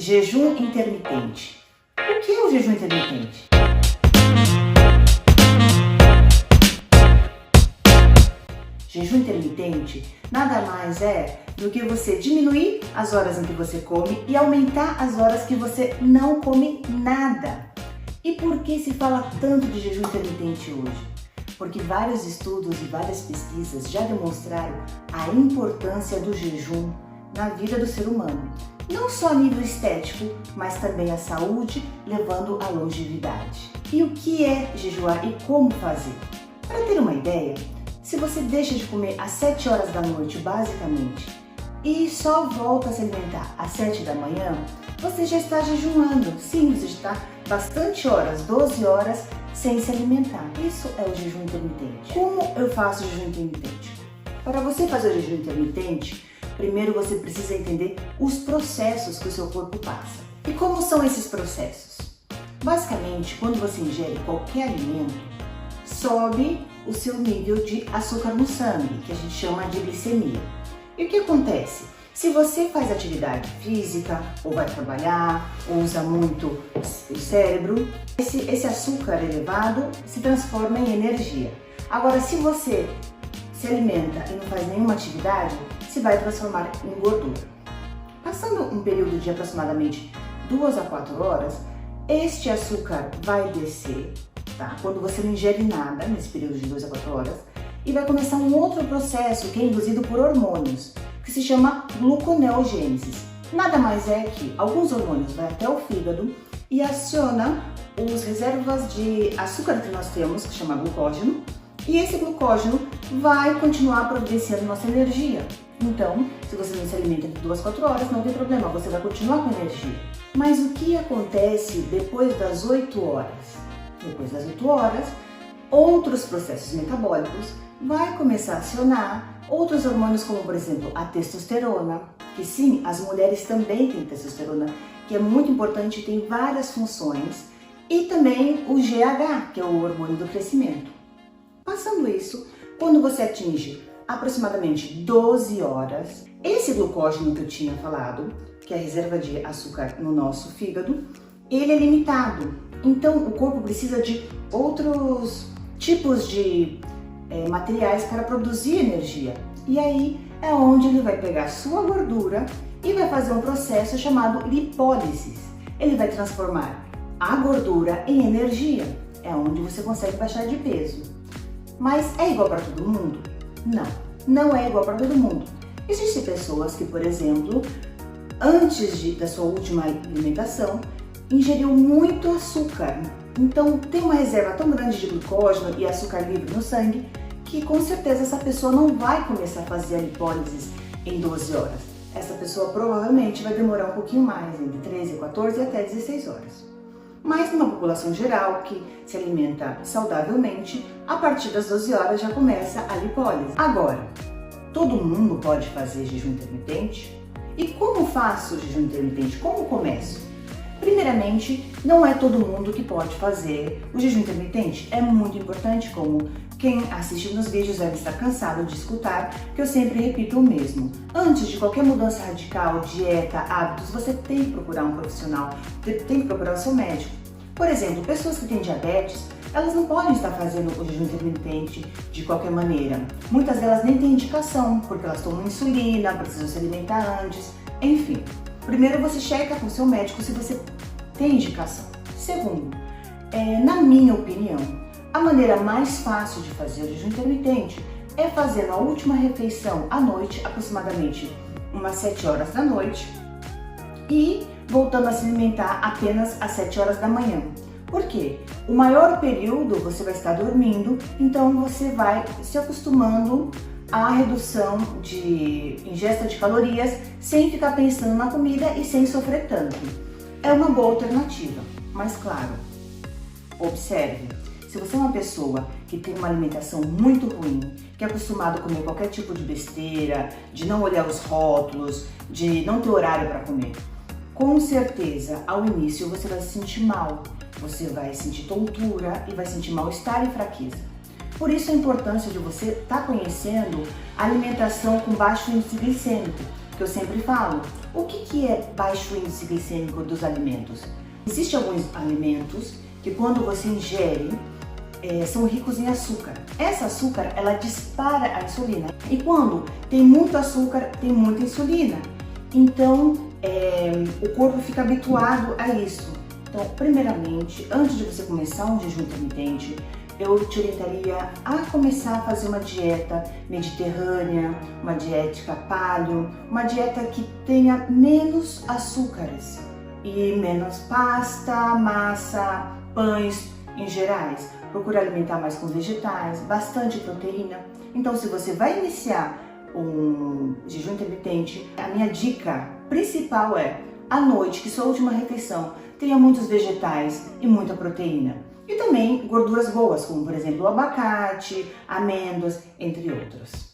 Jejum intermitente. O que é o jejum intermitente? Jejum intermitente nada mais é do que você diminuir as horas em que você come e aumentar as horas que você não come nada. E por que se fala tanto de jejum intermitente hoje? Porque vários estudos e várias pesquisas já demonstraram a importância do jejum na vida do ser humano. Não só a nível estético, mas também a saúde, levando à longevidade. E o que é jejuar e como fazer? Para ter uma ideia, se você deixa de comer às 7 horas da noite, basicamente, e só volta a se alimentar às 7 da manhã, você já está jejuando. Sim, você está bastante horas, 12 horas, sem se alimentar. Isso é o jejum intermitente. Como eu faço o jejum intermitente? Para você fazer o jejum intermitente, primeiro você precisa entender os processos que o seu corpo passa. E como são esses processos? Basicamente, quando você ingere qualquer alimento, sobe o seu nível de açúcar no sangue, que a gente chama de glicemia. E o que acontece? Se você faz atividade física, ou vai trabalhar, ou usa muito o cérebro, esse açúcar elevado se transforma em energia. Agora, se você se alimenta e não faz nenhuma atividade, se vai transformar em gordura. Passando um período de aproximadamente 2 a 4 horas, este açúcar vai descer, tá? Quando você não ingere nada nesse período de 2 a 4 horas, e vai começar um outro processo que é induzido por hormônios, que se chama gluconeogênese. Nada mais é que alguns hormônios vão até o fígado e aciona as reservas de açúcar que nós temos, que chama glucógeno, e esse glucógeno vai continuar providenciando nossa energia. Então, se você não se alimenta entre 2 a 4 horas, não tem problema, você vai continuar com energia. Mas o que acontece depois das 8 horas? Depois das 8 horas, outros processos metabólicos vai começar a acionar outros hormônios, como por exemplo a testosterona, que sim, as mulheres também têm testosterona, que é muito importante e tem várias funções, e também o GH, que é o hormônio do crescimento. Passando isso, quando você atinge aproximadamente 12 horas, esse glucógeno que eu tinha falado, que é a reserva de açúcar no nosso fígado, ele é limitado. Então o corpo precisa de outros tipos de materiais para produzir energia. E aí é onde ele vai pegar sua gordura e vai fazer um processo chamado lipólise. Ele vai transformar a gordura em energia. É onde você consegue baixar de peso. Mas é igual para todo mundo? Não, não é igual para todo mundo. Existem pessoas que, por exemplo, antes da sua última alimentação, ingeriu muito açúcar. Então tem uma reserva tão grande de glucógeno e açúcar livre no sangue que com certeza essa pessoa não vai começar a fazer a lipólise em 12 horas. Essa pessoa provavelmente vai demorar um pouquinho mais, entre 13, 14 e até 16 horas. Mas numa população geral que se alimenta saudavelmente, a partir das 12 horas já começa a lipólise. Agora, todo mundo pode fazer jejum intermitente? E como faço o jejum intermitente? Como começo? Primeiramente, não é todo mundo que pode fazer o jejum intermitente. É muito importante, como quem assiste nos vídeos deve estar cansado de escutar, que eu sempre repito o mesmo. Antes de qualquer mudança radical, dieta, hábitos, você tem que procurar um profissional, tem que procurar o seu médico. Por exemplo, pessoas que têm diabetes, elas não podem estar fazendo o jejum intermitente de qualquer maneira. Muitas delas nem têm indicação, porque elas tomam insulina, precisam se alimentar antes, enfim. Primeiro você checa com o seu médico se você tem indicação. Segundo, na minha opinião, a maneira mais fácil de fazer o jejum intermitente é fazer a última refeição à noite, aproximadamente umas 7 horas da noite, e voltando a se alimentar apenas às 7 horas da manhã. Por quê? O maior período você vai estar dormindo, então você vai se acostumando à redução de ingesta de calorias sem ficar pensando na comida e sem sofrer tanto. É uma boa alternativa, mas claro, observe, se você é uma pessoa que tem uma alimentação muito ruim, que é acostumado a comer qualquer tipo de besteira, de não olhar os rótulos, de não ter horário para comer, com certeza ao início você vai se sentir mal, você vai sentir tontura e vai sentir mal-estar e fraqueza. Por isso a importância de você estar conhecendo a alimentação com baixo índice glicêmico, que eu sempre falo. O que é baixo índice glicêmico dos alimentos? Existem alguns alimentos que quando você ingere, são ricos em açúcar. Essa açúcar, ela dispara a insulina. E quando tem muito açúcar, tem muita insulina. Então, o corpo fica habituado a isso. Então, primeiramente, antes de você começar um jejum intermitente, eu te orientaria a começar a fazer uma dieta mediterrânea, uma dieta paleo, uma dieta que tenha menos açúcares e menos pasta, massa, pães em gerais. Procura alimentar mais com vegetais, bastante proteína. Então, se você vai iniciar um jejum intermitente, a minha dica principal é, à noite, que sua última refeição, tenha muitos vegetais e muita proteína. E também gorduras boas, como por exemplo o abacate, amêndoas, entre outros.